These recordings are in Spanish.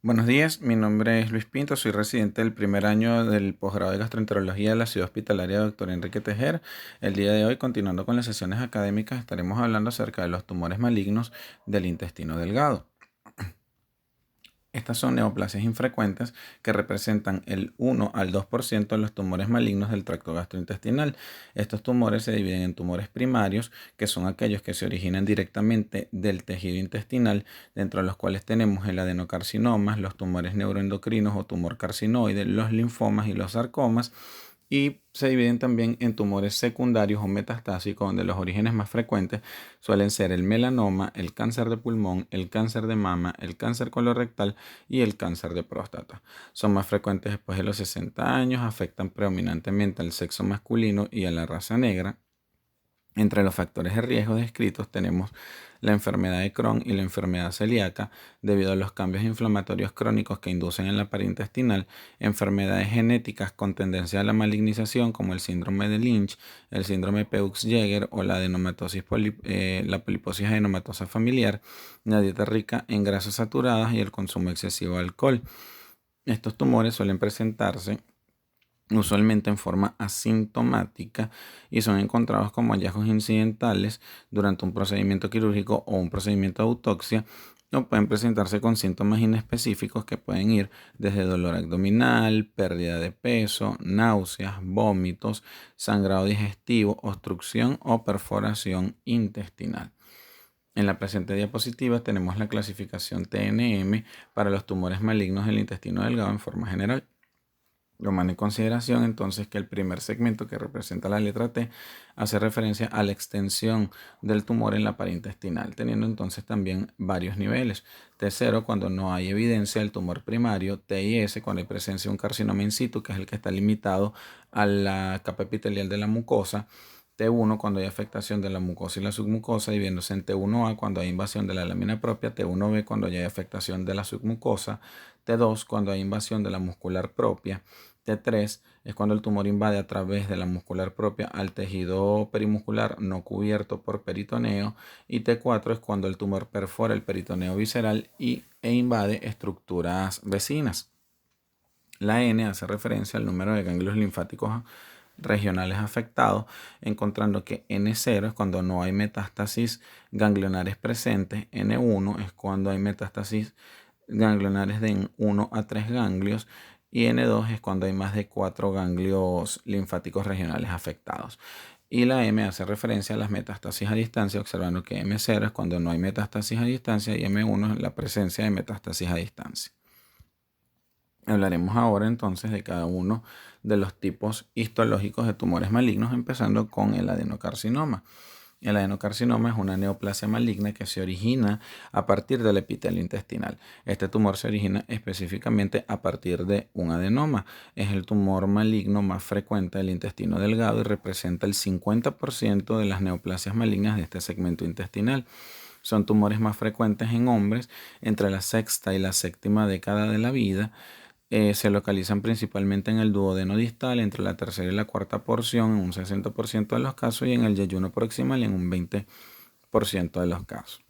Buenos días, mi nombre es Luis Pinto, soy residente del primer año del posgrado de gastroenterología de la Ciudad Hospitalaria Dr. Enrique Tejer. El día de hoy, continuando con las sesiones académicas, estaremos hablando acerca de los tumores malignos del intestino delgado. Estas son neoplasias infrecuentes que representan el 1 al 2% de los tumores malignos del tracto gastrointestinal. Estos tumores se dividen en tumores primarios, que son aquellos que se originan directamente del tejido intestinal, dentro de los cuales tenemos el adenocarcinoma, los tumores neuroendocrinos o tumor carcinoide, los linfomas y los sarcomas. Y se dividen también en tumores secundarios o metastásicos, donde los orígenes más frecuentes suelen ser el melanoma, el cáncer de pulmón, el cáncer de mama, el cáncer colorectal y el cáncer de próstata. Son más frecuentes después de los 60 años, afectan predominantemente al sexo masculino y a la raza negra. Entre los factores de riesgo descritos tenemos la enfermedad de Crohn y la enfermedad celíaca debido a los cambios inflamatorios crónicos que inducen en la pared intestinal, enfermedades genéticas con tendencia a la malignización como el síndrome de Lynch, el síndrome Peux-Jeger o la la poliposis adenomatosa familiar, la dieta rica en grasas saturadas y el consumo excesivo de alcohol. Estos tumores suelen presentarse usualmente en forma asintomática y son encontrados como hallazgos incidentales durante un procedimiento quirúrgico o un procedimiento de autopsia, o pueden presentarse con síntomas inespecíficos que pueden ir desde dolor abdominal, pérdida de peso, náuseas, vómitos, sangrado digestivo, obstrucción o perforación intestinal. En la presente diapositiva tenemos la clasificación TNM para los tumores malignos del intestino delgado en forma general. Tomando en consideración entonces que el primer segmento, que representa la letra T, hace referencia a la extensión del tumor en la pared intestinal, teniendo entonces también varios niveles. T0 cuando no hay evidencia del tumor primario, T y S cuando hay presencia de un carcinoma in situ, que es el que está limitado a la capa epitelial de la mucosa. T1 cuando hay afectación de la mucosa y la submucosa, dividiéndose en T1A cuando hay invasión de la lámina propia, T1B cuando hay afectación de la submucosa, T2 cuando hay invasión de la muscular propia, T3 es cuando el tumor invade a través de la muscular propia al tejido perimuscular no cubierto por peritoneo, y T4 es cuando el tumor perfora el peritoneo visceral e invade estructuras vecinas. La N hace referencia al número de ganglios linfáticos regionales afectados, encontrando que N0 es cuando no hay metástasis ganglionares presentes, N1 es cuando hay metástasis ganglionares de 1 a 3 ganglios y N2 es cuando hay más de 4 ganglios linfáticos regionales afectados. Y la M hace referencia a las metástasis a distancia, observando que M0 es cuando no hay metástasis a distancia y M1 es la presencia de metástasis a distancia. Hablaremos ahora entonces de cada uno de los tipos histológicos de tumores malignos, empezando con el adenocarcinoma. El adenocarcinoma es una neoplasia maligna que se origina a partir del epitelio intestinal. Este tumor se origina específicamente a partir de un adenoma. Es el tumor maligno más frecuente del intestino delgado y representa el 50% de las neoplasias malignas de este segmento intestinal. Son tumores más frecuentes en hombres entre la sexta y la séptima década de la vida. Se localizan principalmente en el duodeno distal, entre la tercera y la cuarta porción, en un 60% de los casos, y en el yeyuno proximal, en un 20% de los casos.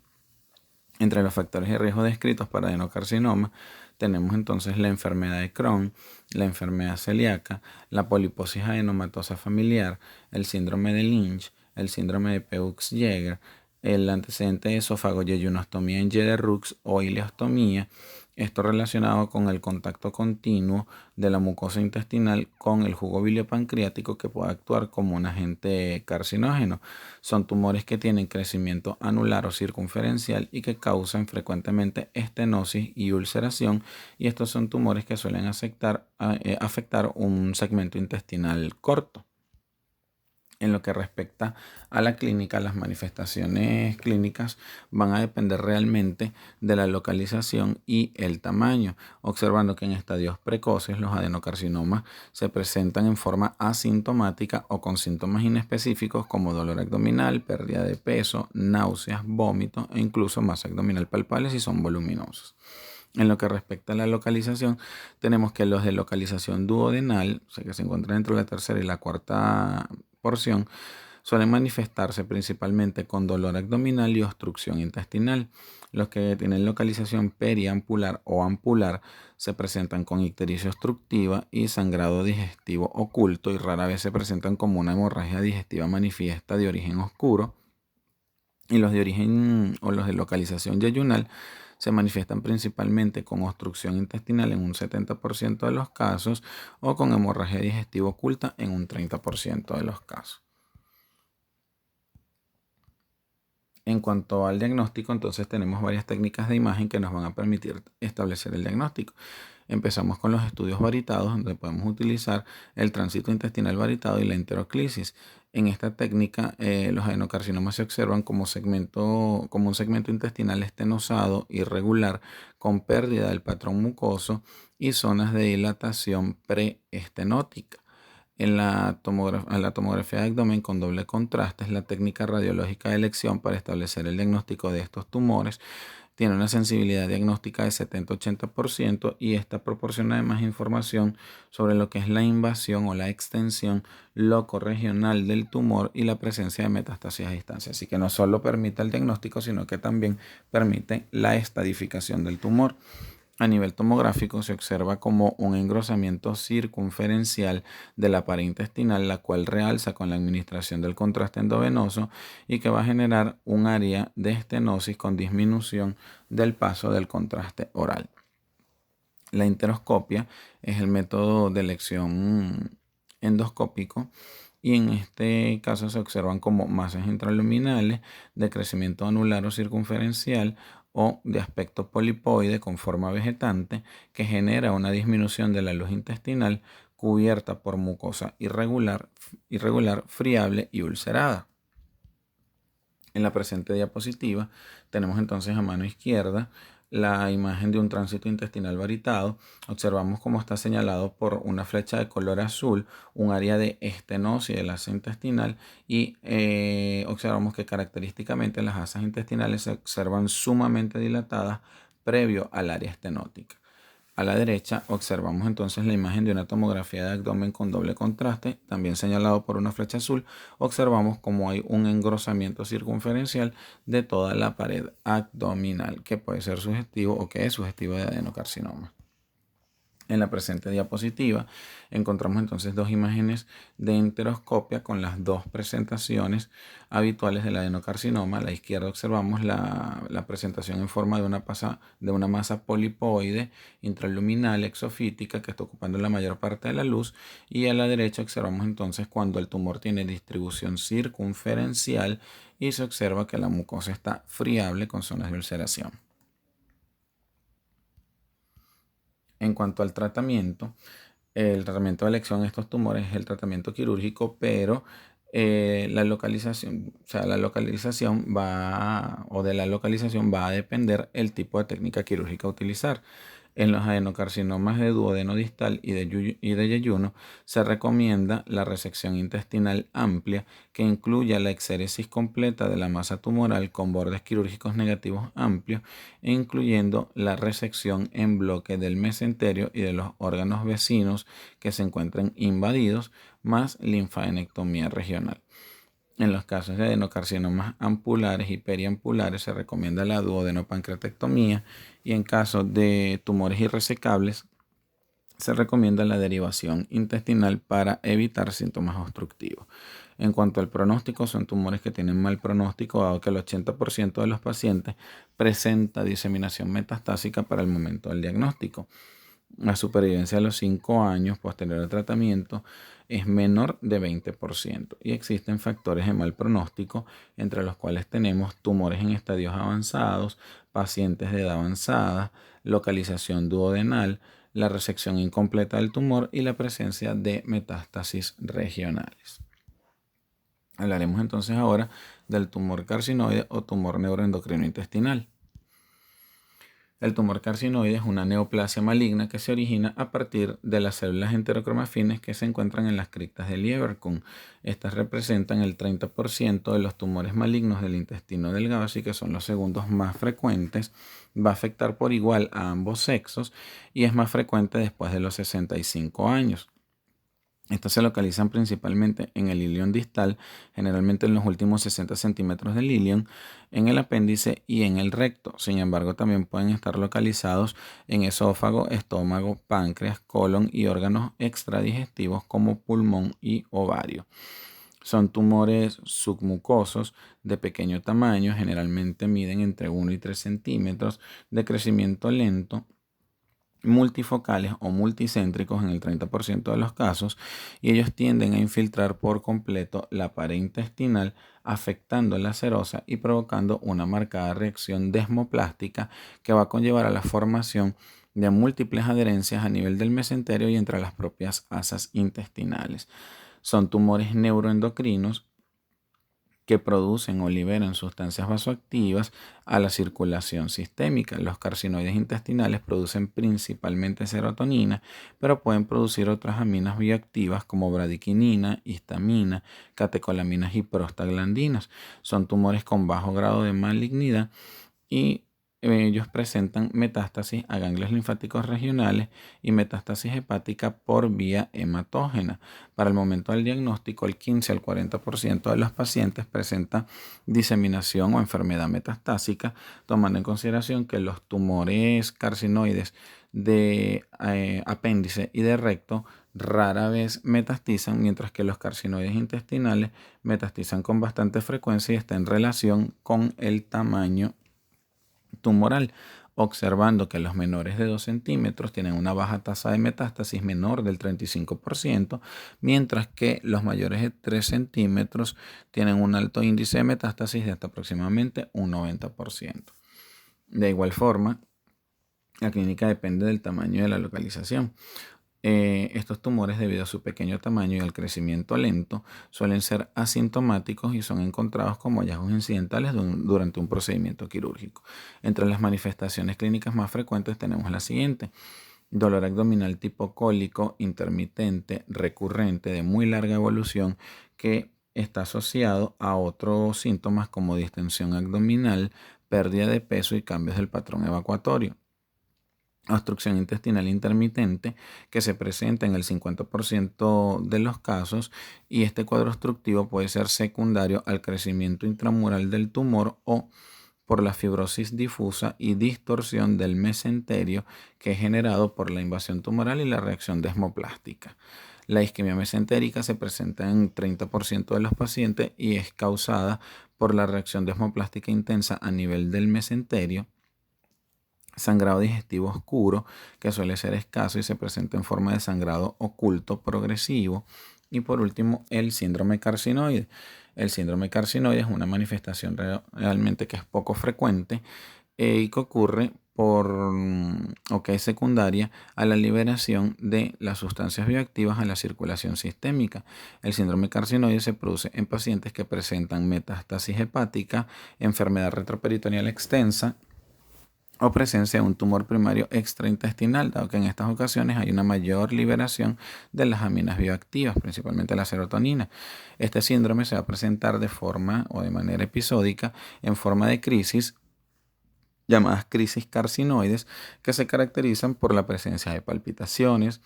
Entre los factores de riesgo descritos para adenocarcinoma tenemos entonces la enfermedad de Crohn, la enfermedad celíaca, la poliposis adenomatosa familiar, el síndrome de Lynch, el síndrome de Peux-Jeger, el antecedente de esofagoyeyunostomía en Jeder-Rux o ileostomía. Esto relacionado con el contacto continuo de la mucosa intestinal con el jugo biliopancreático, que puede actuar como un agente carcinógeno. Son tumores que tienen crecimiento anular o circunferencial y que causan frecuentemente estenosis y ulceración, y estos son tumores que suelen afectar un segmento intestinal corto. En lo que respecta a la clínica, las manifestaciones clínicas van a depender realmente de la localización y el tamaño, observando que en estadios precoces los adenocarcinomas se presentan en forma asintomática o con síntomas inespecíficos como dolor abdominal, pérdida de peso, náuseas, vómitos e incluso masa abdominal palpable si son voluminosos. En lo que respecta a la localización, tenemos que los de localización duodenal, o sea que se encuentran entre la tercera y la cuarta porción, Suelen manifestarse principalmente con dolor abdominal y obstrucción intestinal. Los que tienen localización periampular o ampular se presentan con ictericia obstructiva y sangrado digestivo oculto y rara vez se presentan como una hemorragia digestiva manifiesta de origen oscuro. Y los de origen o los de localización yeyunal se manifiestan principalmente con obstrucción intestinal en un 70% de los casos o con hemorragia digestiva oculta en un 30% de los casos. En cuanto al diagnóstico, entonces tenemos varias técnicas de imagen que nos van a permitir establecer el diagnóstico. Empezamos con los estudios varitados, donde podemos utilizar el tránsito intestinal varitado y la enteroclisis. En esta técnica, los adenocarcinomas se observan como un segmento intestinal estenosado, irregular, con pérdida del patrón mucoso y zonas de dilatación preestenótica. En la tomografía de abdomen con doble contraste es la técnica radiológica de elección para establecer el diagnóstico de estos tumores. Tiene una sensibilidad diagnóstica de 70-80% y esta proporciona además información sobre lo que es la invasión o la extensión locorregional del tumor y la presencia de metástasis a distancia. Así que no solo permite el diagnóstico, sino que también permite la estadificación del tumor. A nivel tomográfico se observa como un engrosamiento circunferencial de la pared intestinal, la cual realza con la administración del contraste endovenoso y que va a generar un área de estenosis con disminución del paso del contraste oral. La enteroscopia es el método de elección endoscópico y en este caso se observan como masas intraluminales de crecimiento anular o circunferencial o de aspecto polipoide con forma vegetante que genera una disminución de la luz intestinal cubierta por mucosa irregular, friable y ulcerada. En la presente diapositiva tenemos entonces a mano izquierda la imagen de un tránsito intestinal varitado. Observamos cómo está señalado por una flecha de color azul un área de estenosis del asa intestinal y observamos que característicamente las asas intestinales se observan sumamente dilatadas previo al área estenótica. A la derecha observamos entonces la imagen de una tomografía de abdomen con doble contraste, también señalado por una flecha azul. Observamos como hay un engrosamiento circunferencial de toda la pared abdominal que puede ser sugestivo o que es sugestivo de adenocarcinoma. En la presente diapositiva encontramos entonces dos imágenes de enteroscopia con las dos presentaciones habituales del adenocarcinoma. A la izquierda observamos la presentación en forma de una masa polipoide intraluminal exofítica que está ocupando la mayor parte de la luz, y a la derecha observamos entonces cuando el tumor tiene distribución circunferencial y se observa que la mucosa está friable con zonas de ulceración. En cuanto al tratamiento, el tratamiento de elección de estos tumores es el tratamiento quirúrgico, pero la localización va a depender el tipo de técnica quirúrgica a utilizar. En los adenocarcinomas de duodeno distal y de yeyuno se recomienda la resección intestinal amplia que incluya la exéresis completa de la masa tumoral con bordes quirúrgicos negativos amplios e incluyendo la resección en bloque del mesenterio y de los órganos vecinos que se encuentren invadidos, más linfadenectomía regional. En los casos de adenocarcinomas ampulares y periampulares se recomienda la duodenopancreatectomía y en casos de tumores irresecables se recomienda la derivación intestinal para evitar síntomas obstructivos. En cuanto al pronóstico, son tumores que tienen mal pronóstico, dado que el 80% de los pacientes presenta diseminación metastásica para el momento del diagnóstico. La supervivencia a los 5 años posterior al tratamiento es menor de 20% y existen factores de mal pronóstico, entre los cuales tenemos tumores en estadios avanzados, pacientes de edad avanzada, localización duodenal, la resección incompleta del tumor y la presencia de metástasis regionales. Hablaremos entonces ahora del tumor carcinoide o tumor neuroendocrino intestinal. El tumor carcinoide es una neoplasia maligna que se origina a partir de las células enterocromafines que se encuentran en las criptas de Lieberkühn. Estas representan el 30% de los tumores malignos del intestino delgado, así que son los segundos más frecuentes. Va a afectar por igual a ambos sexos y es más frecuente después de los 65 años. Estos se localizan principalmente en el ilion distal, generalmente en los últimos 60 centímetros del ilion, en el apéndice y en el recto. Sin embargo, también pueden estar localizados en esófago, estómago, páncreas, colon y órganos extradigestivos como pulmón y ovario. Son tumores submucosos de pequeño tamaño, generalmente miden entre 1 y 3 centímetros, de crecimiento lento, multifocales o multicéntricos en el 30% de los casos, y ellos tienden a infiltrar por completo la pared intestinal, afectando la serosa y provocando una marcada reacción desmoplástica que va a conllevar a la formación de múltiples adherencias a nivel del mesenterio y entre las propias asas intestinales. Son tumores neuroendocrinos que producen o liberan sustancias vasoactivas a la circulación sistémica. Los carcinoides intestinales producen principalmente serotonina, pero pueden producir otras aminas bioactivas como bradiquinina, histamina, catecolaminas y prostaglandinas. Son tumores con bajo grado de malignidad y ellos presentan metástasis a ganglios linfáticos regionales y metástasis hepática por vía hematógena. Para el momento del diagnóstico, el 15 al 40% de los pacientes presentan diseminación o enfermedad metastásica, tomando en consideración que los tumores carcinoides de apéndice y de recto rara vez metastizan, mientras que los carcinoides intestinales metastizan con bastante frecuencia y está en relación con el tamaño tumoral, observando que los menores de 2 centímetros tienen una baja tasa de metástasis menor del 35%, mientras que los mayores de 3 centímetros tienen un alto índice de metástasis de hasta aproximadamente un 90%. De igual forma, la clínica depende del tamaño y de la localización. Estos tumores, debido a su pequeño tamaño y al crecimiento lento, suelen ser asintomáticos y son encontrados como hallazgos incidentales durante un procedimiento quirúrgico. Entre las manifestaciones clínicas más frecuentes tenemos la siguiente: dolor abdominal tipo cólico, intermitente, recurrente, de muy larga evolución, que está asociado a otros síntomas como distensión abdominal, pérdida de peso y cambios del patrón evacuatorio. Obstrucción intestinal intermitente, que se presenta en el 50% de los casos, y este cuadro obstructivo puede ser secundario al crecimiento intramural del tumor o por la fibrosis difusa y distorsión del mesenterio, que es generado por la invasión tumoral y la reacción desmoplástica. La isquemia mesentérica se presenta en 30% de los pacientes y es causada por la reacción desmoplástica intensa a nivel del mesenterio. Sangrado digestivo oscuro, que suele ser escaso y se presenta en forma de sangrado oculto progresivo. Y por último, el síndrome carcinoide. El síndrome carcinoide es una manifestación realmente que es poco frecuente y que ocurre o que es secundaria a la liberación de las sustancias bioactivas a la circulación sistémica. El síndrome carcinoide se produce en pacientes que presentan metástasis hepática, enfermedad retroperitoneal extensa o presencia de un tumor primario extraintestinal, dado que en estas ocasiones hay una mayor liberación de las aminas bioactivas, principalmente la serotonina. Este síndrome se va a presentar de forma o de manera episódica en forma de crisis, llamadas crisis carcinoides, que se caracterizan por la presencia de palpitaciones,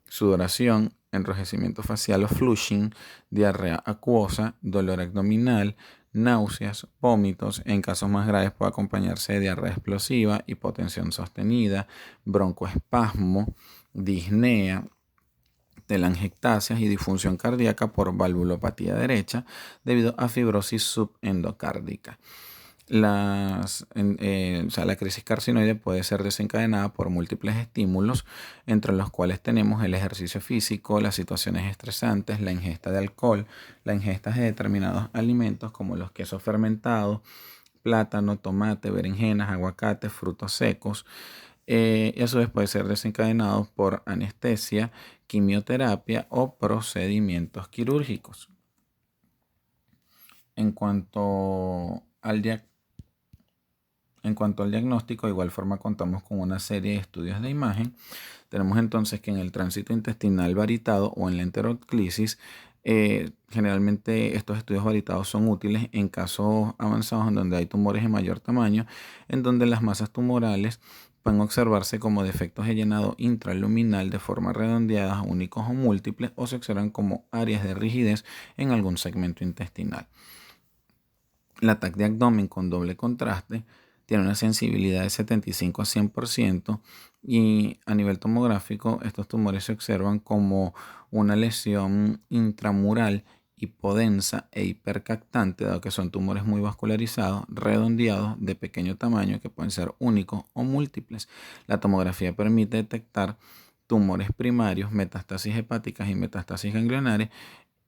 sudoración, enrojecimiento facial o flushing, diarrea acuosa, dolor abdominal, náuseas, vómitos. En casos más graves puede acompañarse de diarrea explosiva, hipotensión sostenida, broncoespasmo, disnea, telangiectasias y disfunción cardíaca por valvulopatía derecha debido a fibrosis subendocárdica. La crisis carcinoide puede ser desencadenada por múltiples estímulos, entre los cuales tenemos el ejercicio físico, las situaciones estresantes, la ingesta de alcohol, la ingesta de determinados alimentos como los quesos fermentados, plátano, tomate, berenjenas, aguacate, frutos secos. Y a su vez puede ser desencadenado por anestesia, quimioterapia o procedimientos quirúrgicos. En cuanto al diagnóstico, de igual forma contamos con una serie de estudios de imagen. Tenemos entonces que en el tránsito intestinal varitado o en la enteroclisis, generalmente estos estudios varitados son útiles en casos avanzados en donde hay tumores de mayor tamaño, en donde las masas tumorales pueden observarse como defectos de llenado intraluminal de forma redondeada, únicos o múltiples, o se observan como áreas de rigidez en algún segmento intestinal. La TAC de abdomen con doble contraste tiene una sensibilidad de 75 a 100% y a nivel tomográfico estos tumores se observan como una lesión intramural hipodensa e hipercaptante, dado que son tumores muy vascularizados, redondeados, de pequeño tamaño, que pueden ser únicos o múltiples. La tomografía permite detectar tumores primarios, metástasis hepáticas y metástasis ganglionares,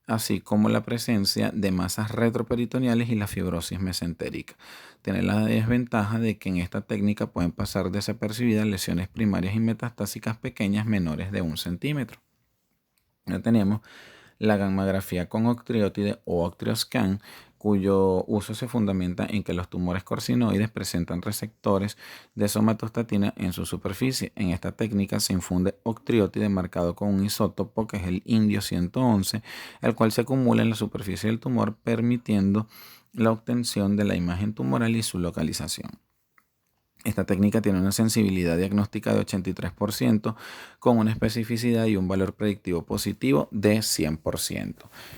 así como la presencia de masas retroperitoneales y la fibrosis mesentérica. Tiene la desventaja de que en esta técnica pueden pasar desapercibidas lesiones primarias y metastásicas pequeñas menores de 1 centímetro. Ya tenemos la gammagrafía con octreotide o octreoscan, cuyo uso se fundamenta en que los tumores carcinoides presentan receptores de somatostatina en su superficie. En esta técnica se infunde octreotide marcado con un isótopo que es el indio 111, el cual se acumula en la superficie del tumor, permitiendo la obtención de la imagen tumoral y su localización. Esta técnica tiene una sensibilidad diagnóstica de 83% con una especificidad y un valor predictivo positivo de 100%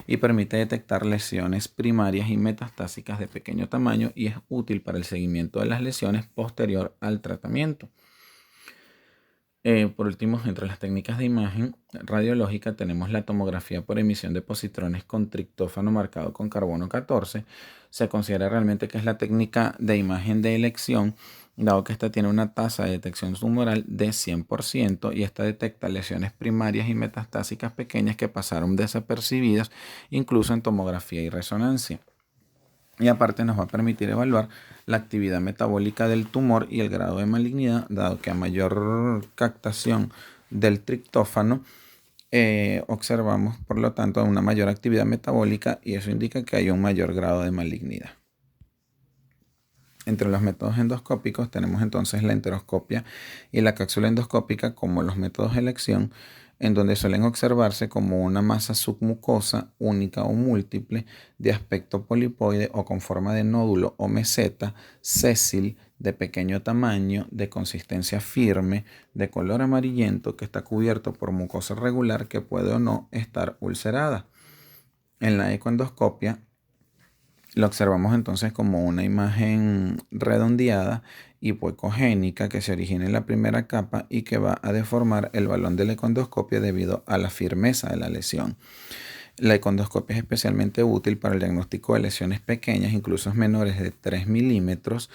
y permite detectar lesiones primarias y metastásicas de pequeño tamaño y es útil para el seguimiento de las lesiones posterior al tratamiento. Por último, entre las técnicas de imagen radiológica tenemos la tomografía por emisión de positrones con triptófano marcado con carbono 14. Se considera realmente que es la técnica de imagen de elección, dado que esta tiene una tasa de detección tumoral de 100% y esta detecta lesiones primarias y metastásicas pequeñas que pasaron desapercibidas incluso en tomografía y resonancia. Y aparte nos va a permitir evaluar la actividad metabólica del tumor y el grado de malignidad, dado que a mayor captación del triptófano observamos por lo tanto una mayor actividad metabólica y eso indica que hay un mayor grado de malignidad. Entre los métodos endoscópicos tenemos entonces la enteroscopia y la cápsula endoscópica como los métodos de elección, en donde suelen observarse como una masa submucosa única o múltiple de aspecto polipoide o con forma de nódulo o meseta, sésil, de pequeño tamaño, de consistencia firme, de color amarillento, que está cubierto por mucosa regular que puede o no estar ulcerada. En la ecoendoscopia lo observamos entonces como una imagen redondeada hipoecogénica que se origina en la primera capa y que va a deformar el balón de la econdoscopia debido a la firmeza de la lesión. La econdoscopia es especialmente útil para el diagnóstico de lesiones pequeñas, incluso menores de 3 milímetros,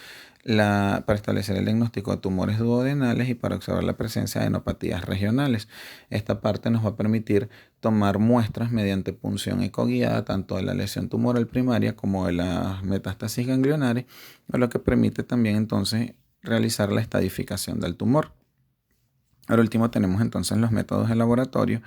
para establecer el diagnóstico de tumores duodenales y para observar la presencia de enopatías regionales. Esta parte nos va a permitir tomar muestras mediante punción ecoguiada tanto de la lesión tumoral primaria como de las metástasis ganglionares, lo que permite también entonces realizar la estadificación del tumor. Por último tenemos entonces los métodos de laboratorio,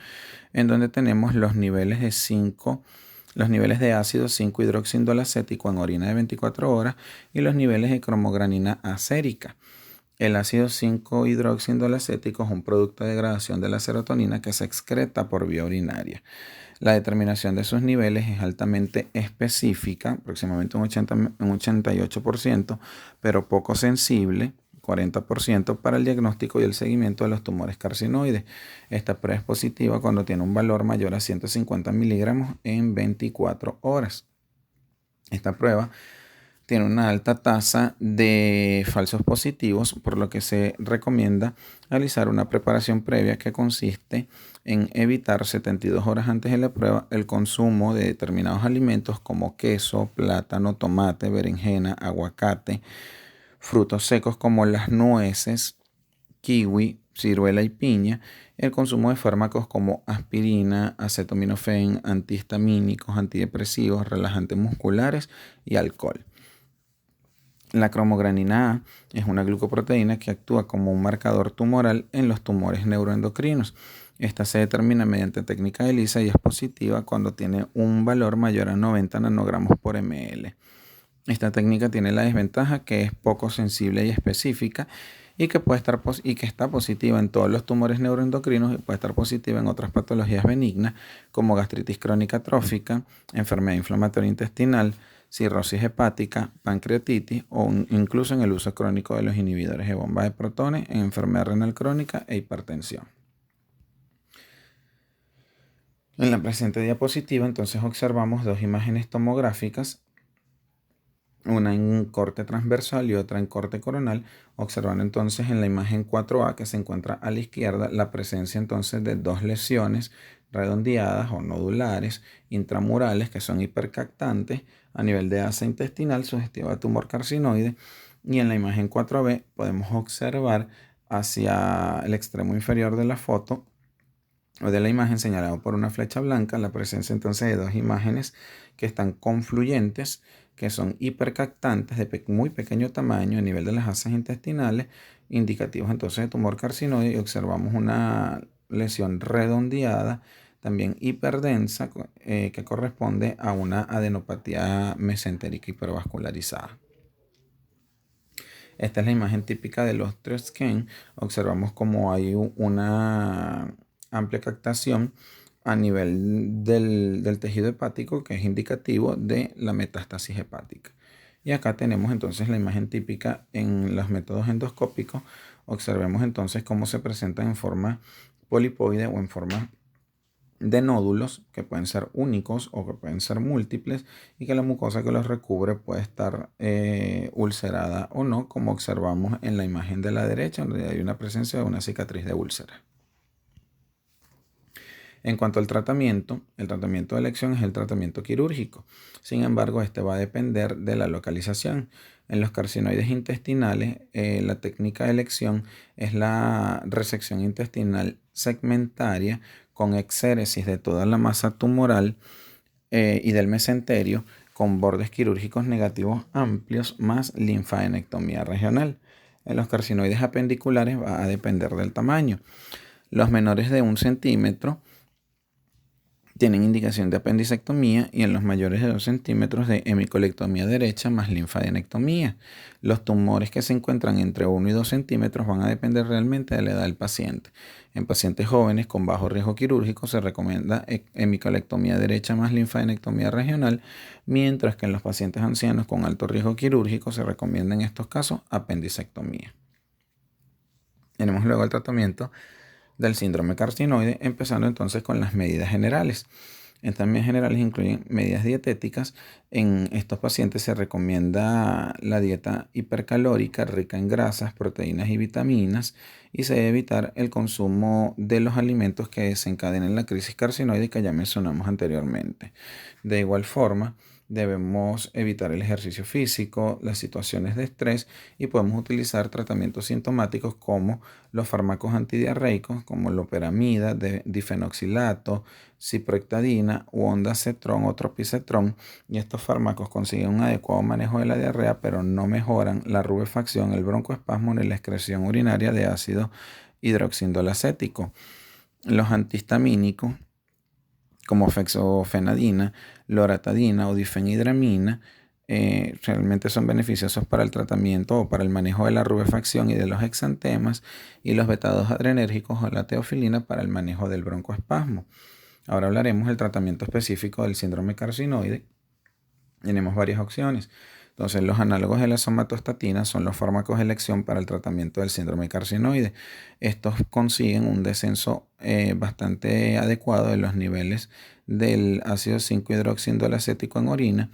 en donde tenemos los niveles de ácido 5-hidroxiindolacético en orina de 24 horas y los niveles de cromogranina acérica. El ácido 5-hidroxiindolacético es un producto de degradación de la serotonina que se excreta por vía urinaria. La determinación de sus niveles es altamente específica, aproximadamente un 88%, pero poco sensible, 40% para el diagnóstico y el seguimiento de los tumores carcinoides. Esta prueba es positiva cuando tiene un valor mayor a 150 miligramos en 24 horas. Esta prueba tiene una alta tasa de falsos positivos, por lo que se recomienda realizar una preparación previa que consiste en evitar 72 horas antes de la prueba el consumo de determinados alimentos como queso, plátano, tomate, berenjena, aguacate, frutos secos como las nueces, kiwi, ciruela y piña, el consumo de fármacos como aspirina, acetaminofén, antihistamínicos, antidepresivos, relajantes musculares y alcohol. La cromogranina A es una glucoproteína que actúa como un marcador tumoral en los tumores neuroendocrinos. Esta se determina mediante técnica de ELISA y es positiva cuando tiene un valor mayor a 90 nanogramos por ml. Esta técnica tiene la desventaja que es poco sensible y específica y que está positiva en todos los tumores neuroendocrinos y puede estar positiva en otras patologías benignas como gastritis crónica trófica, enfermedad inflamatoria intestinal, cirrosis hepática, pancreatitis o incluso en el uso crónico de los inhibidores de bomba de protones en enfermedad renal crónica e hipertensión. En la presente diapositiva entonces observamos dos imágenes tomográficas, una en corte transversal y otra en corte coronal, observando entonces en la imagen 4A que se encuentra a la izquierda la presencia entonces de dos lesiones redondeadas o nodulares intramurales que son hipercactantes a nivel de asa intestinal sugestiva de tumor carcinoide, y en la imagen 4B podemos observar hacia el extremo inferior de la foto o de la imagen señalado por una flecha blanca la presencia entonces de dos imágenes que están confluyentes, que son hipercactantes de muy pequeño tamaño a nivel de las asas intestinales, indicativos entonces de tumor carcinoide, y observamos una lesión redondeada, también hiperdensa, que corresponde a una adenopatía mesentérica hipervascularizada. Esta es la imagen típica del osteoscane. Observamos como hay una amplia captación a nivel del tejido hepático, que es indicativo de la metástasis hepática. Y acá tenemos entonces la imagen típica en los métodos endoscópicos. Observemos entonces cómo se presentan en forma polipoide o en forma de nódulos que pueden ser únicos o que pueden ser múltiples, y que la mucosa que los recubre puede estar ulcerada o no, como observamos en la imagen de la derecha, donde hay una presencia de una cicatriz de úlcera. En cuanto al tratamiento, el tratamiento de elección es el tratamiento quirúrgico. Sin embargo, este va a depender de la localización. En los carcinoides intestinales, la técnica de elección es la resección intestinal segmentaria con exéresis de toda la masa tumoral y del mesenterio, con bordes quirúrgicos negativos amplios más linfadenectomía regional. En los carcinoides apendiculares va a depender del tamaño. Los menores de 1 centímetro tienen indicación de apendicectomía, y en los mayores de 2 centímetros de hemicolectomía derecha más linfadenectomía. Los tumores que se encuentran entre 1 y 2 centímetros van a depender realmente de la edad del paciente. En pacientes jóvenes con bajo riesgo quirúrgico se recomienda hemicolectomía derecha más linfadenectomía regional, mientras que en los pacientes ancianos con alto riesgo quirúrgico se recomienda en estos casos apendicectomía. Tenemos luego el tratamiento del síndrome carcinoide, empezando entonces con las medidas generales. Estas medidas generales incluyen medidas dietéticas. En estos pacientes se recomienda la dieta hipercalórica, rica en grasas, proteínas y vitaminas, y se debe evitar el consumo de los alimentos que desencadenen la crisis carcinoide que ya mencionamos anteriormente. De igual forma, debemos evitar el ejercicio físico, las situaciones de estrés, y podemos utilizar tratamientos sintomáticos como los fármacos antidiarreicos como loperamida, difenoxilato, ciproheptadina u ondansetron o tropicetrón, y estos fármacos consiguen un adecuado manejo de la diarrea, pero no mejoran la rubefacción, el broncoespasmo ni la excreción urinaria de ácido hidroxindolacético. Los antihistamínicos como fexofenadina, loratadina o difenhidramina realmente son beneficiosos para el tratamiento o para el manejo de la rubefacción y de los exantemas, y los beta-2 adrenérgicos o la teofilina para el manejo del broncoespasmo. Ahora hablaremos del tratamiento específico del síndrome carcinoide. Tenemos varias opciones. Entonces, los análogos de la somatostatina son los fármacos de elección para el tratamiento del síndrome carcinoide. Estos consiguen un descenso bastante adecuado de los niveles del ácido 5-hidroxiindolacético en orina,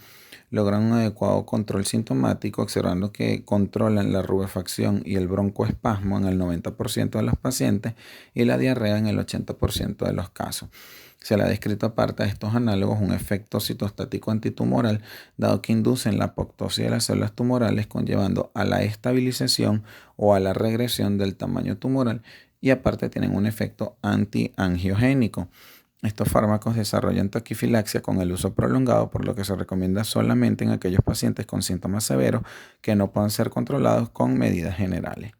logran un adecuado control sintomático, observando que controlan la rubefacción y el broncoespasmo en el 90% de los pacientes y la diarrea en el 80% de los casos. Se le ha descrito aparte de estos análogos un efecto citostático antitumoral, dado que inducen la apoptosis de las células tumorales, conllevando a la estabilización o a la regresión del tamaño tumoral, y aparte tienen un efecto antiangiogénico. Estos fármacos desarrollan taquifilaxia con el uso prolongado, por lo que se recomienda solamente en aquellos pacientes con síntomas severos que no puedan ser controlados con medidas generales.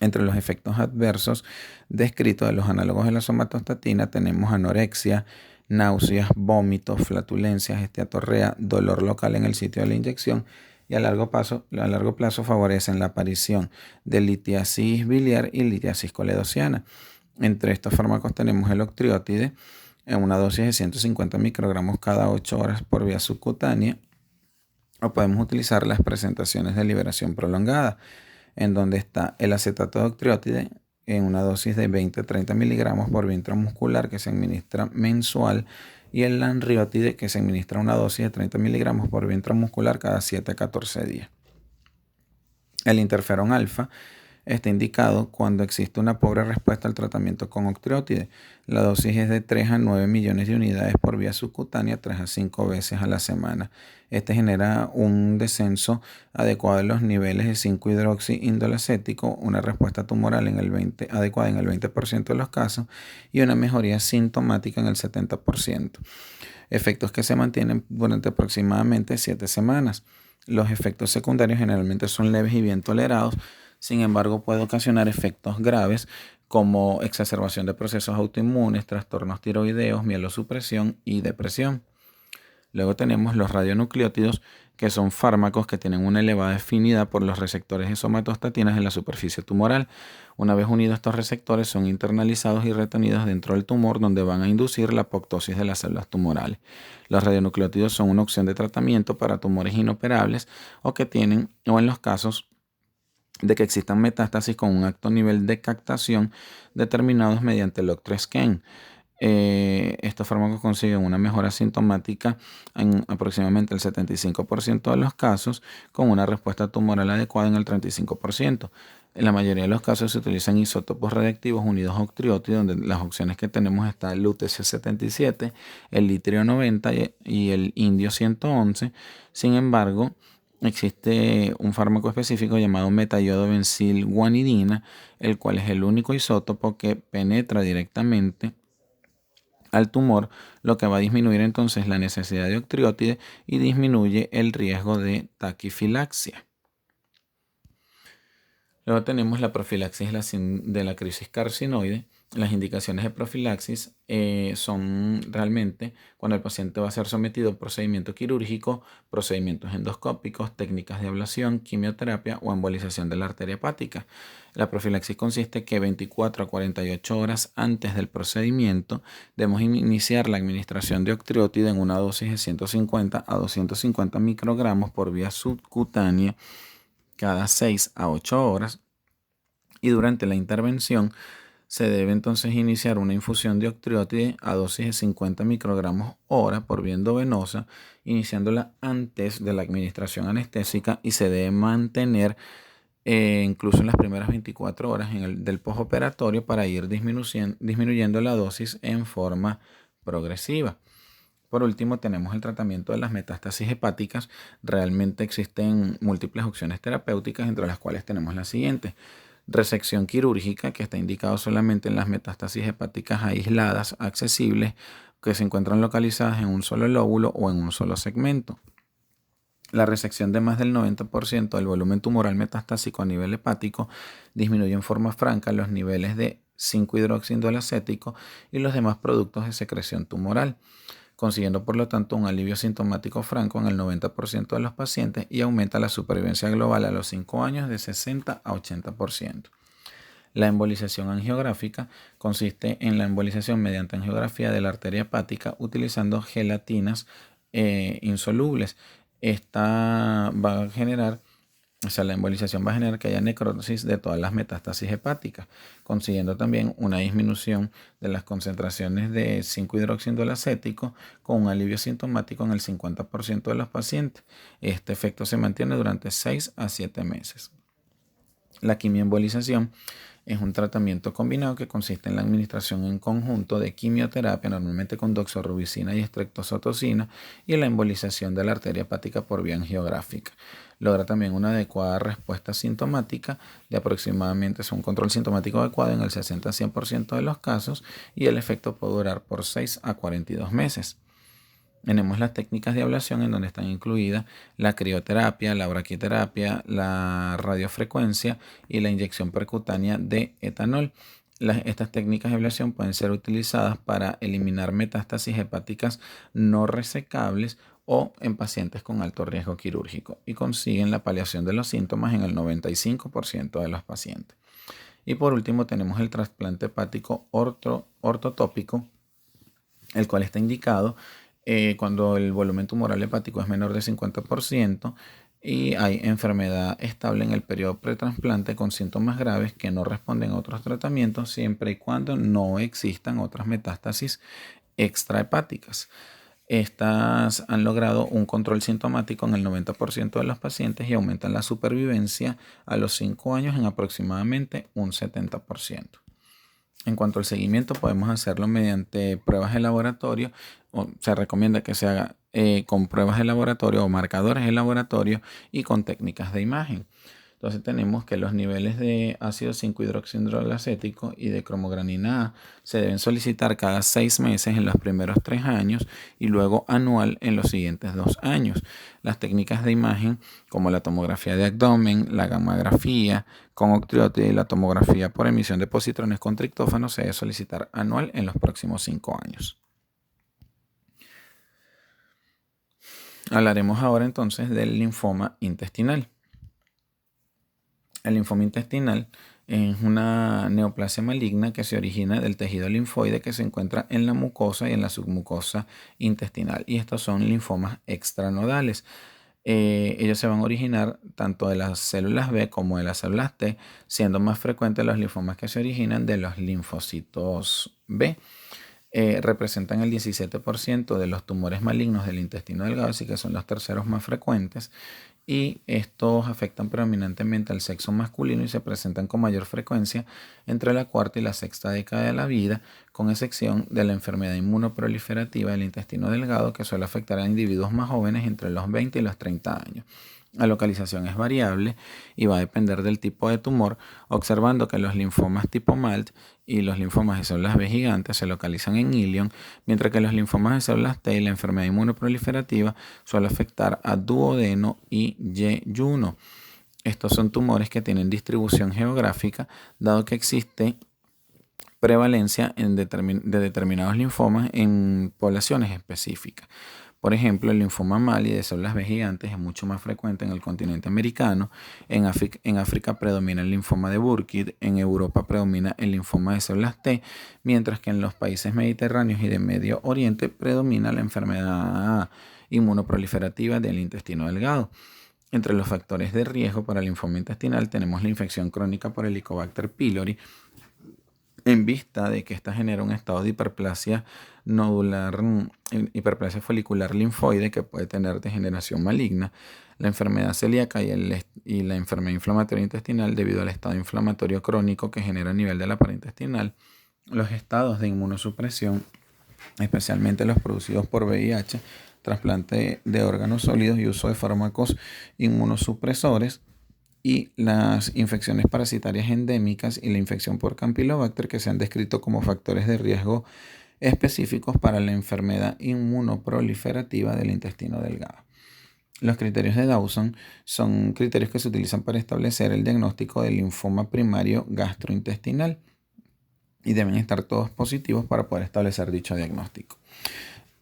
Entre los efectos adversos descritos de los análogos de la somatostatina tenemos anorexia, náuseas, vómitos, flatulencias, esteatorrea, dolor local en el sitio de la inyección, y a largo plazo favorecen la aparición de litiasis biliar y litiasis coledociana. Entre estos fármacos tenemos el octreotide en una dosis de 150 microgramos cada 8 horas por vía subcutánea, O podemos utilizar las presentaciones de liberación prolongada, en donde está el acetato de octreotide en una dosis de 20 a 30 miligramos por vía intramuscular que se administra mensual, y el lanreotide que se administra una dosis de 30 miligramos por vía intramuscular cada 7 a 14 días. El interferón alfa está indicado cuando existe una pobre respuesta al tratamiento con octreotide. La dosis es de 3 a 9 millones de unidades por vía subcutánea 3 a 5 veces a la semana. Este genera un descenso adecuado de los niveles de 5-hidroxiindolacético, una respuesta tumoral adecuada en el 20% de los casos y una mejoría sintomática en el 70%. Efectos que se mantienen durante aproximadamente 7 semanas. Los efectos secundarios generalmente son leves y bien tolerados. Sin embargo, puede ocasionar efectos graves como exacerbación de procesos autoinmunes, trastornos tiroideos, mielosupresión y depresión. Luego tenemos los radionucleótidos, que son fármacos que tienen una elevada afinidad por los receptores de somatostatinas en la superficie tumoral. Una vez unidos estos receptores, son internalizados y retenidos dentro del tumor, donde van a inducir la apoptosis de las células tumorales. Los radionucleótidos son una opción de tratamiento para tumores inoperables o en los casos de que existan metástasis con un alto nivel de captación determinados mediante el OCT-scan. Estos fármacos consiguen una mejora sintomática en aproximadamente el 75% de los casos, con una respuesta tumoral adecuada en el 35%. En la mayoría de los casos se utilizan isótopos radiactivos unidos a octreotide, donde las opciones que tenemos están el lutece-77, el litrio-90 y el indio-111. Sin embargo, existe un fármaco específico llamado metayodobencilguanidina, el cual es el único isótopo que penetra directamente al tumor, lo que va a disminuir entonces la necesidad de octreotide y disminuye el riesgo de taquifilaxia. Luego tenemos la profilaxis de la crisis carcinoide. Las indicaciones de profilaxis son realmente cuando el paciente va a ser sometido a procedimiento quirúrgico, procedimientos endoscópicos, técnicas de ablación, quimioterapia o embolización de la arteria hepática. La profilaxis consiste que 24 a 48 horas antes del procedimiento debemos iniciar la administración de octreotide en una dosis de 150 a 250 microgramos por vía subcutánea cada 6 a 8 horas, y durante la intervención se debe entonces iniciar una infusión de octreotide a dosis de 50 microgramos hora por vía endovenosa, iniciándola antes de la administración anestésica, y se debe mantener incluso en las primeras 24 horas del postoperatorio para ir disminuyendo la dosis en forma progresiva. Por último, tenemos el tratamiento de las metástasis hepáticas. Realmente existen múltiples opciones terapéuticas, entre las cuales tenemos la siguiente: resección quirúrgica, que está indicado solamente en las metástasis hepáticas aisladas, accesibles, que se encuentran localizadas en un solo lóbulo o en un solo segmento. La resección de más del 90% del volumen tumoral metastásico a nivel hepático disminuye en forma franca los niveles de 5-hidroxiindolacético y los demás productos de secreción tumoral, consiguiendo por lo tanto un alivio sintomático franco en el 90% de los pacientes, y aumenta la supervivencia global a los 5 años de 60 a 80%. La embolización angiográfica consiste en la embolización mediante angiografía de la arteria hepática utilizando gelatinas insolubles. La embolización va a generar que haya necrosis de todas las metástasis hepáticas, consiguiendo también una disminución de las concentraciones de 5-hidroxiindolacético con un alivio sintomático en el 50% de los pacientes. Este efecto se mantiene durante 6 a 7 meses. La quimioembolización es un tratamiento combinado que consiste en la administración en conjunto de quimioterapia, normalmente con doxorubicina y estreptozotocina, y la embolización de la arteria hepática por vía angiográfica. Logra también una adecuada respuesta sintomática de aproximadamente, un control sintomático adecuado en el 60 a 100% de los casos, y el efecto puede durar por 6 a 42 meses. Tenemos las técnicas de ablación, en donde están incluidas la crioterapia, la braquiterapia, la radiofrecuencia y la inyección percutánea de etanol. Estas técnicas de ablación pueden ser utilizadas para eliminar metástasis hepáticas no resecables o en pacientes con alto riesgo quirúrgico, y consiguen la paliación de los síntomas en el 95% de los pacientes. Y por último tenemos el trasplante hepático ortotópico, el cual está indicado cuando el volumen tumoral hepático es menor de 50% y hay enfermedad estable en el periodo pretrasplante con síntomas graves que no responden a otros tratamientos siempre y cuando no existan otras metástasis extrahepáticas. Estas han logrado un control sintomático en el 90% de los pacientes y aumentan la supervivencia a los 5 años en aproximadamente un 70%. En cuanto al seguimiento, podemos hacerlo mediante pruebas de laboratorio, o se recomienda que se haga con pruebas de laboratorio o marcadores de laboratorio y con técnicas de imagen. Entonces tenemos que los niveles de ácido 5-hidroxiindrolacético y de cromogranina A se deben solicitar cada 6 meses en los primeros 3 años y luego anual en los siguientes 2 años. Las técnicas de imagen como la tomografía de abdomen, la gammagrafía con octreotida y la tomografía por emisión de positrones con triptófano se debe solicitar anual en los próximos 5 años. Hablaremos ahora entonces del linfoma intestinal. El linfoma intestinal es una neoplasia maligna que se origina del tejido linfoide que se encuentra en la mucosa y en la submucosa intestinal. Y estos son linfomas extranodales. Ellos se van a originar tanto de las células B como de las células T, siendo más frecuentes los linfomas que se originan de los linfocitos B. Representan el 17% de los tumores malignos del intestino delgado, así que son los terceros más frecuentes. Y estos afectan predominantemente al sexo masculino y se presentan con mayor frecuencia entre la cuarta y la sexta década de la vida, con excepción de la enfermedad inmunoproliferativa del intestino delgado que suele afectar a individuos más jóvenes entre los 20 y los 30 años. La localización es variable y va a depender del tipo de tumor, observando que los linfomas tipo MALT y los linfomas de células B gigantes se localizan en ilion, mientras que los linfomas de células T y la enfermedad inmunoproliferativa suele afectar a duodeno y yeyuno. Estos son tumores que tienen distribución geográfica, dado que existe prevalencia de determinados linfomas en poblaciones específicas. Por ejemplo, el linfoma MALI de células B gigantes es mucho más frecuente en el continente americano. En África predomina el linfoma de Burkitt. En Europa predomina el linfoma de células T, mientras que en los países mediterráneos y de Medio Oriente predomina la enfermedad inmunoproliferativa del intestino delgado. Entre los factores de riesgo para el linfoma intestinal tenemos la infección crónica por Helicobacter pylori, en vista de que esta genera un estado de hiperplasia nodular, hiperplasia folicular linfoide que puede tener degeneración maligna, la enfermedad celíaca y la enfermedad inflamatoria intestinal debido al estado inflamatorio crónico que genera a nivel de la pared intestinal, los estados de inmunosupresión, especialmente los producidos por VIH, trasplante de órganos sólidos y uso de fármacos inmunosupresores, y las infecciones parasitarias endémicas y la infección por Campylobacter que se han descrito como factores de riesgo específicos para la enfermedad inmunoproliferativa del intestino delgado. Los criterios de Dawson son criterios que se utilizan para establecer el diagnóstico del linfoma primario gastrointestinal y deben estar todos positivos para poder establecer dicho diagnóstico.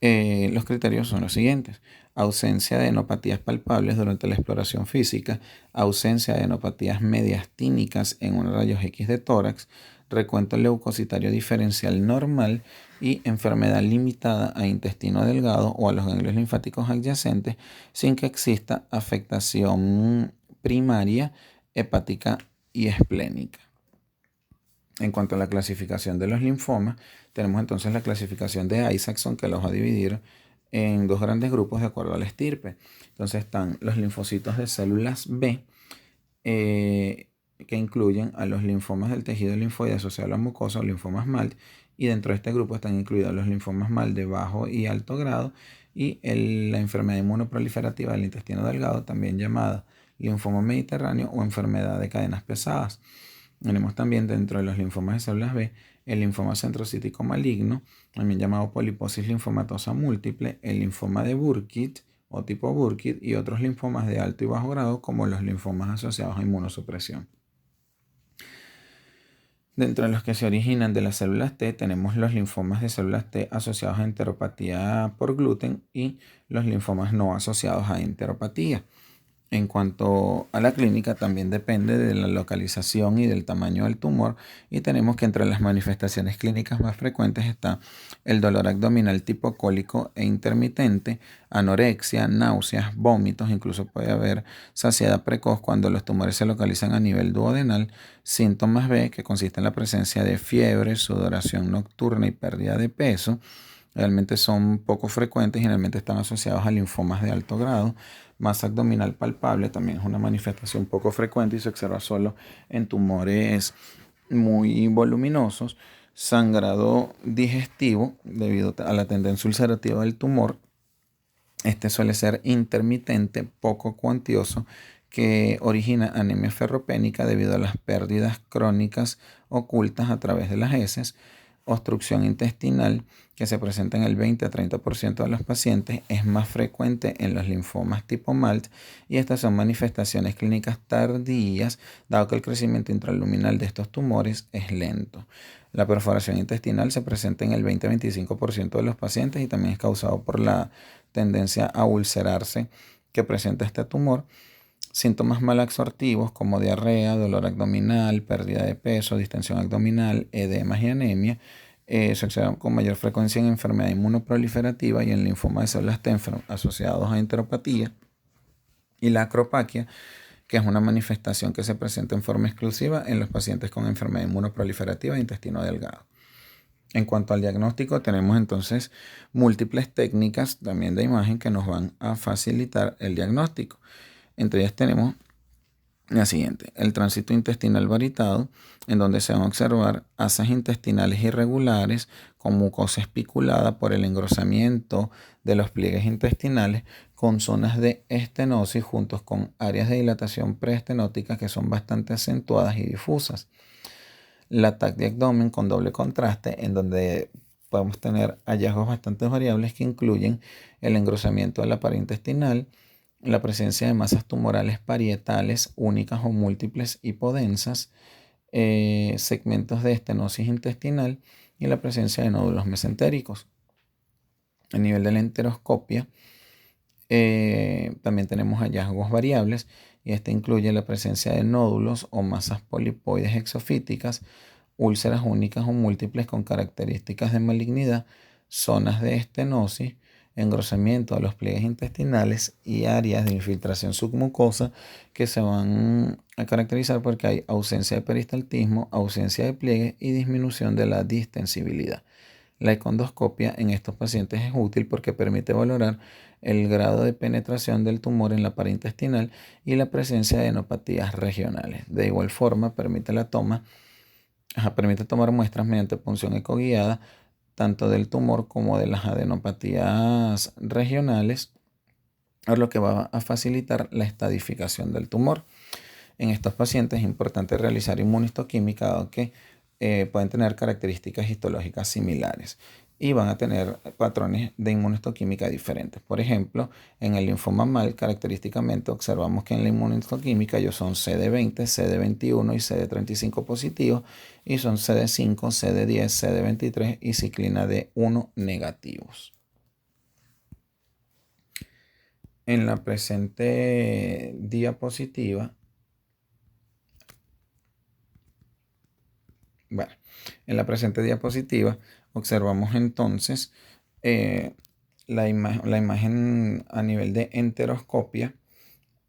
Los criterios son los siguientes: ausencia de enopatías palpables durante la exploración física, ausencia de enopatías mediastínicas en un rayos X de tórax, recuento leucocitario diferencial normal y enfermedad limitada a intestino delgado o a los ganglios linfáticos adyacentes sin que exista afectación primaria, hepática y esplénica. En cuanto a la clasificación de los linfomas, tenemos entonces la clasificación de Isaacson, que los va a dividir en dos grandes grupos de acuerdo a la estirpe. Entonces están los linfocitos de células B, que incluyen a los linfomas del tejido linfoide asociado a la mucosa o linfomas MALT, y dentro de este grupo están incluidos los linfomas MALT de bajo y alto grado y la enfermedad inmunoproliferativa del intestino delgado, también llamada linfoma mediterráneo o enfermedad de cadenas pesadas. Tenemos también dentro de los linfomas de células B el linfoma centrocítico maligno, también llamado poliposis linfomatosa múltiple, el linfoma de Burkitt o tipo Burkitt y otros linfomas de alto y bajo grado como los linfomas asociados a inmunosupresión. Dentro de los que se originan de las células T tenemos los linfomas de células T asociados a enteropatía por gluten y los linfomas no asociados a enteropatía. En cuanto a la clínica, también depende de la localización y del tamaño del tumor, y tenemos que entre las manifestaciones clínicas más frecuentes está el dolor abdominal tipo cólico e intermitente, anorexia, náuseas, vómitos, incluso puede haber saciedad precoz cuando los tumores se localizan a nivel duodenal, síntomas B, que consiste en la presencia de fiebre, sudoración nocturna y pérdida de peso. Realmente son poco frecuentes, generalmente están asociados a linfomas de alto grado. Masa abdominal palpable también es una manifestación poco frecuente y se observa solo en tumores muy voluminosos. Sangrado digestivo debido a la tendencia ulcerativa del tumor. Este suele ser intermitente, poco cuantioso, que origina anemia ferropénica debido a las pérdidas crónicas ocultas a través de las heces. Obstrucción intestinal, que se presenta en el 20 a 30% de los pacientes, es más frecuente en los linfomas tipo MALT, y estas son manifestaciones clínicas tardías, dado que el crecimiento intraluminal de estos tumores es lento. La perforación intestinal se presenta en el 20-25% de los pacientes y también es causado por la tendencia a ulcerarse que presenta este tumor. Síntomas malabsortivos como diarrea, dolor abdominal, pérdida de peso, distensión abdominal, edemas y anemia se observan con mayor frecuencia en enfermedad inmunoproliferativa y en linfoma de células T asociados a enteropatía, y la acropaquia, que es una manifestación que se presenta en forma exclusiva en los pacientes con enfermedad inmunoproliferativa de intestino delgado. En cuanto al diagnóstico, tenemos entonces múltiples técnicas también de imagen que nos van a facilitar el diagnóstico. Entre ellas tenemos la siguiente: el tránsito intestinal varitado, en donde se van a observar asas intestinales irregulares con mucosa especulada por el engrosamiento de los pliegues intestinales, con zonas de estenosis juntos con áreas de dilatación preestenótica que son bastante acentuadas y difusas. La TAC de abdomen con doble contraste, en donde podemos tener hallazgos bastante variables que incluyen el engrosamiento de la pared intestinal, la presencia de masas tumorales parietales únicas o múltiples hipodensas, segmentos de estenosis intestinal y la presencia de nódulos mesentéricos. A nivel de la enteroscopia, también tenemos hallazgos variables, y este incluye la presencia de nódulos o masas polipoides exofíticas, úlceras únicas o múltiples con características de malignidad, zonas de estenosis, engrosamiento de los pliegues intestinales y áreas de infiltración submucosa que se van a caracterizar porque hay ausencia de peristaltismo, ausencia de pliegue y disminución de la distensibilidad. La econdoscopia en estos pacientes es útil porque permite valorar el grado de penetración del tumor en la pared intestinal y la presencia de enopatías regionales. De igual forma, permite tomar muestras mediante punción ecoguiada tanto del tumor como de las adenopatías regionales, por lo que va a facilitar la estadificación del tumor. En estos pacientes es importante realizar inmunistoquímica, dado que pueden tener características histológicas similares y van a tener patrones de inmunistoquímica diferentes. Por ejemplo, en el linfoma MAL, característicamente observamos que en la inmunistoquímica ellos son CD20, CD21 y CD35 positivos, y son CD5, CD10, CD23 y ciclina D1 negativos. En la presente diapositiva, observamos entonces la imagen a nivel de enteroscopia.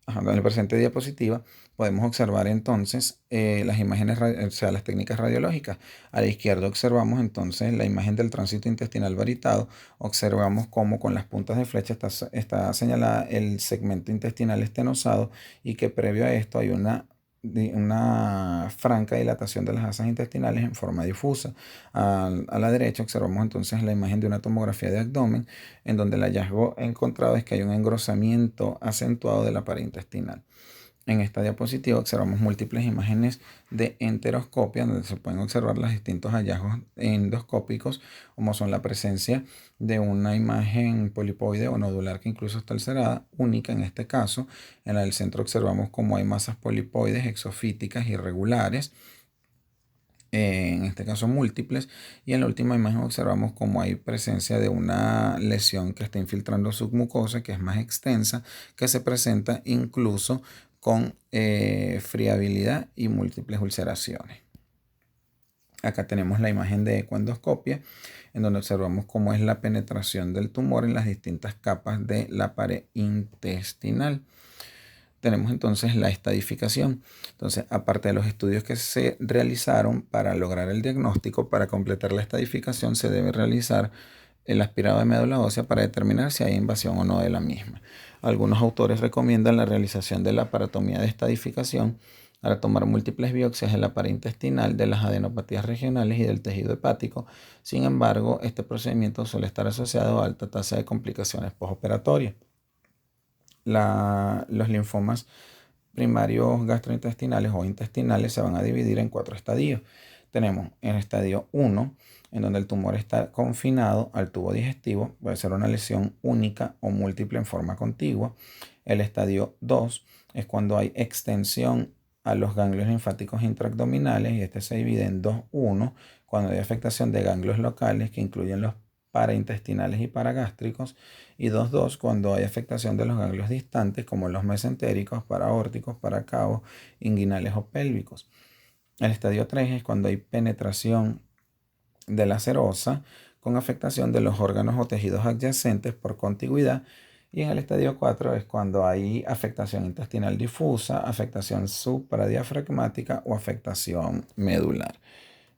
En la presente diapositiva podemos observar entonces las imágenes, o sea, las técnicas radiológicas. A la izquierda observamos entonces la imagen del tránsito intestinal varitado. Observamos cómo con las puntas de flecha está señalada el segmento intestinal estenosado, y que previo a esto hay una franca dilatación de las asas intestinales en forma difusa. A la derecha observamos entonces la imagen de una tomografía de abdomen, en donde el hallazgo encontrado es que hay un engrosamiento acentuado de la pared intestinal. En esta diapositiva observamos múltiples imágenes de enteroscopia, donde se pueden observar los distintos hallazgos endoscópicos, como son la presencia de una imagen polipoide o nodular que incluso está ulcerada, única en este caso. En la del centro observamos cómo hay masas polipoides exofíticas irregulares. en este caso múltiples, y en la última imagen observamos como hay presencia de una lesión que está infiltrando submucosa, que es más extensa, que se presenta incluso con friabilidad y múltiples ulceraciones. Acá tenemos la imagen de ecoendoscopia, en donde observamos cómo es la penetración del tumor en las distintas capas de la pared intestinal. Tenemos entonces la estadificación. Entonces, aparte de los estudios que se realizaron para lograr el diagnóstico, para completar la estadificación se debe realizar el aspirado de médula ósea para determinar si hay invasión o no de la misma. Algunos autores recomiendan la realización de la aparatomía de estadificación para tomar múltiples biopsias de la pared intestinal, de las adenopatías regionales y del tejido hepático. Sin embargo, este procedimiento suele estar asociado a alta tasa de complicaciones postoperatorias. Los linfomas primarios gastrointestinales o intestinales se van a dividir en 4 estadios. Tenemos el estadio 1, en donde el tumor está confinado al tubo digestivo, puede ser una lesión única o múltiple en forma contigua. El estadio 2 es cuando hay extensión a los ganglios linfáticos intraabdominales, y este se divide en 2-1, cuando hay afectación de ganglios locales que incluyen los paraintestinales y paragástricos, y 2-2 cuando hay afectación de los ganglios distantes como los mesentéricos, paraórticos, paracavos, inguinales o pélvicos. El estadio 3 es cuando hay penetración de la serosa con afectación de los órganos o tejidos adyacentes por contigüidad, y en el estadio 4 es cuando hay afectación intestinal difusa, afectación supradiafragmática o afectación medular.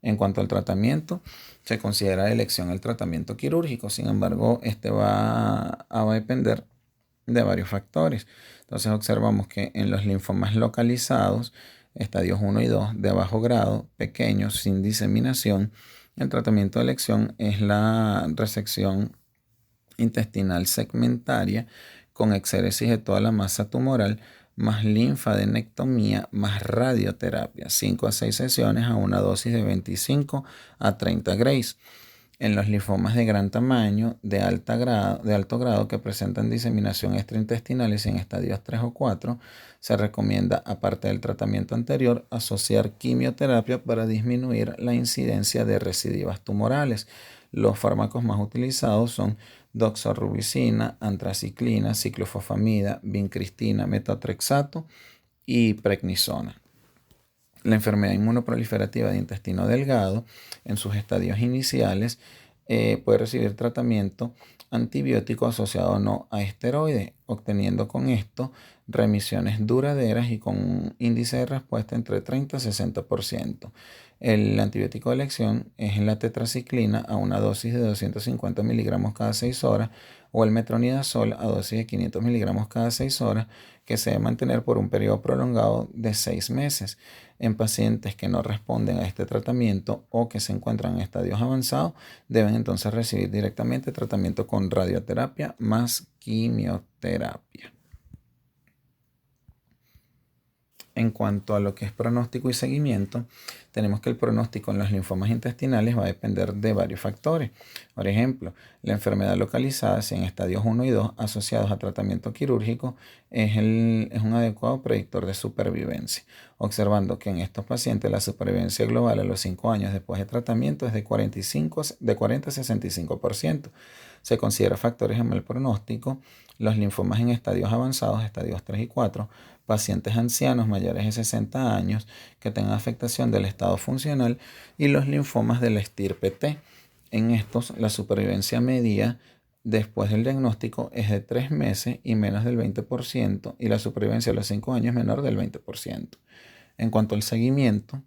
En cuanto al tratamiento, se considera de elección el tratamiento quirúrgico. Sin embargo, este va a depender de varios factores. Entonces observamos que en los linfomas localizados, estadios 1 y 2, de bajo grado, pequeños, sin diseminación, el tratamiento de elección es la resección intestinal segmentaria con exéresis de toda la masa tumoral, más linfadenectomía, más radioterapia, 5 a 6 sesiones a una dosis de 25 a 30 grays. En los linfomas de gran tamaño, de alto grado que presentan diseminación extraintestinal y en estadios 3 o 4, se recomienda, aparte del tratamiento anterior, asociar quimioterapia para disminuir la incidencia de recidivas tumorales. Los fármacos más utilizados son doxorubicina, antraciclina, ciclofosfamida, vincristina, metotrexato y prednisona. La enfermedad inmunoproliferativa de intestino delgado, en sus estadios iniciales, puede recibir tratamiento antibiótico asociado o no a esteroides, obteniendo con esto remisiones duraderas y con un índice de respuesta entre 30 y 60%. El antibiótico de elección es la tetraciclina a una dosis de 250 miligramos cada 6 horas, o el metronidazol a dosis de 500 miligramos cada 6 horas, que se debe mantener por un periodo prolongado de 6 meses. En pacientes que no responden a este tratamiento o que se encuentran en estadios avanzados, deben entonces recibir directamente tratamiento con radioterapia más quimioterapia. En cuanto a lo que es pronóstico y seguimiento, tenemos que el pronóstico en los linfomas intestinales va a depender de varios factores. Por ejemplo, la enfermedad localizada, si en estadios 1 y 2 asociados a tratamiento quirúrgico, es un adecuado predictor de supervivencia, observando que en estos pacientes la supervivencia global a los 5 años después de tratamiento es de 40 a 65%. Se considera factores en mal pronóstico los linfomas en estadios avanzados, estadios 3 y 4, pacientes ancianos mayores de 60 años que tengan afectación del estado funcional, y los linfomas de la estirpe T. En estos, la supervivencia media después del diagnóstico es de 3 meses y menos del 20%, y la supervivencia a los 5 años menor del 20%. En cuanto al seguimiento,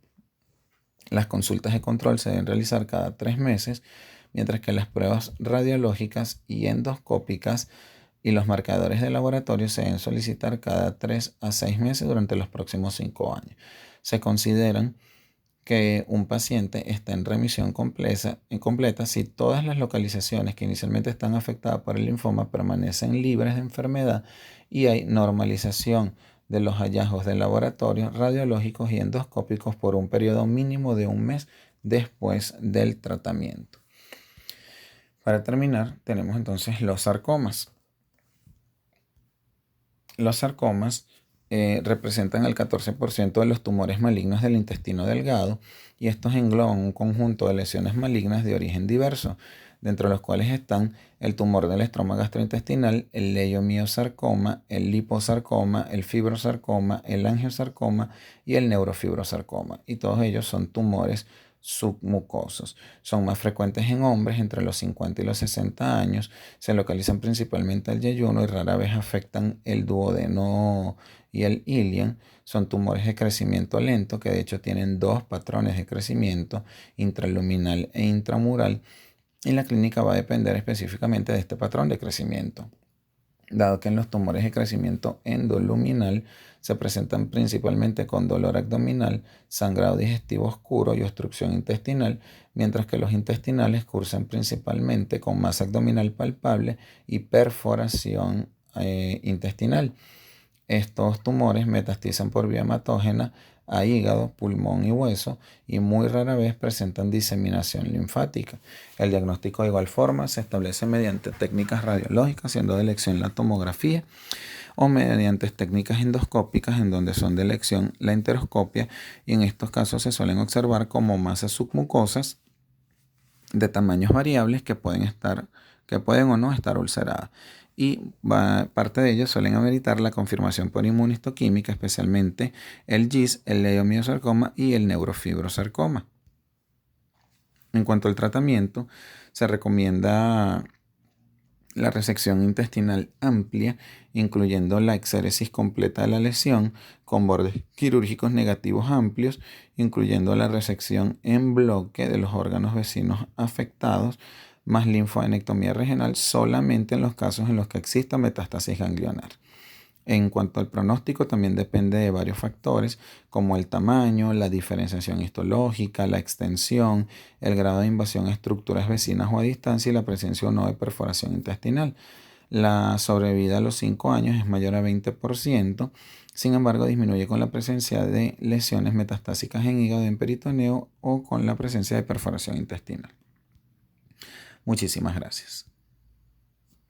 las consultas de control se deben realizar cada 3 meses, mientras que las pruebas radiológicas y endoscópicas y los marcadores de laboratorio se deben solicitar cada 3 a 6 meses durante los próximos 5 años. Se consideran que un paciente está en remisión completa si todas las localizaciones que inicialmente están afectadas por el linfoma permanecen libres de enfermedad y hay normalización de los hallazgos de laboratorio, radiológicos y endoscópicos por un periodo mínimo de un mes después del tratamiento. Para terminar, tenemos entonces los sarcomas. Los sarcomas representan el 14% de los tumores malignos del intestino delgado, y estos engloban un conjunto de lesiones malignas de origen diverso, dentro de los cuales están el tumor del estroma gastrointestinal, el leiomiosarcoma, el liposarcoma, el fibrosarcoma, el angiosarcoma y el neurofibrosarcoma. Y todos ellos son tumores submucosos. Son más frecuentes en hombres entre los 50 y los 60 años. Se localizan principalmente el yeyuno y rara vez afectan el duodeno y el ilion. Son tumores de crecimiento lento que de hecho tienen dos patrones de crecimiento, intraluminal e intramural, y la clínica va a depender específicamente de este patrón de crecimiento, dado que en los tumores de crecimiento endoluminal se presentan principalmente con dolor abdominal, sangrado digestivo oscuro y obstrucción intestinal, mientras que los intestinales cursan principalmente con masa abdominal palpable y perforación intestinal. Estos tumores metastizan por vía hematógena a hígado, pulmón y hueso, y muy rara vez presentan diseminación linfática. El diagnóstico de igual forma se establece mediante técnicas radiológicas, siendo de elección la tomografía, o mediante técnicas endoscópicas, en donde son de elección la enteroscopia, y en estos casos se suelen observar como masas submucosas de tamaños variables que pueden o no estar ulceradas. Y parte de ellos suelen ameritar la confirmación por inmunistoquímica, especialmente el GIS, el leiomiosarcoma y el neurofibrosarcoma. En cuanto al tratamiento, se recomienda la resección intestinal amplia, incluyendo la exéresis completa de la lesión, con bordes quirúrgicos negativos amplios, incluyendo la resección en bloque de los órganos vecinos afectados, más linfoadenotomía regional solamente en los casos en los que exista metástasis ganglionar. En cuanto al pronóstico, también depende de varios factores, como el tamaño, la diferenciación histológica, la extensión, el grado de invasión a estructuras vecinas o a distancia y la presencia o no de perforación intestinal. La sobrevida a los 5 años es mayor a 20%, sin embargo disminuye con la presencia de lesiones metastásicas en hígado y en peritoneo o con la presencia de perforación intestinal. Muchísimas gracias.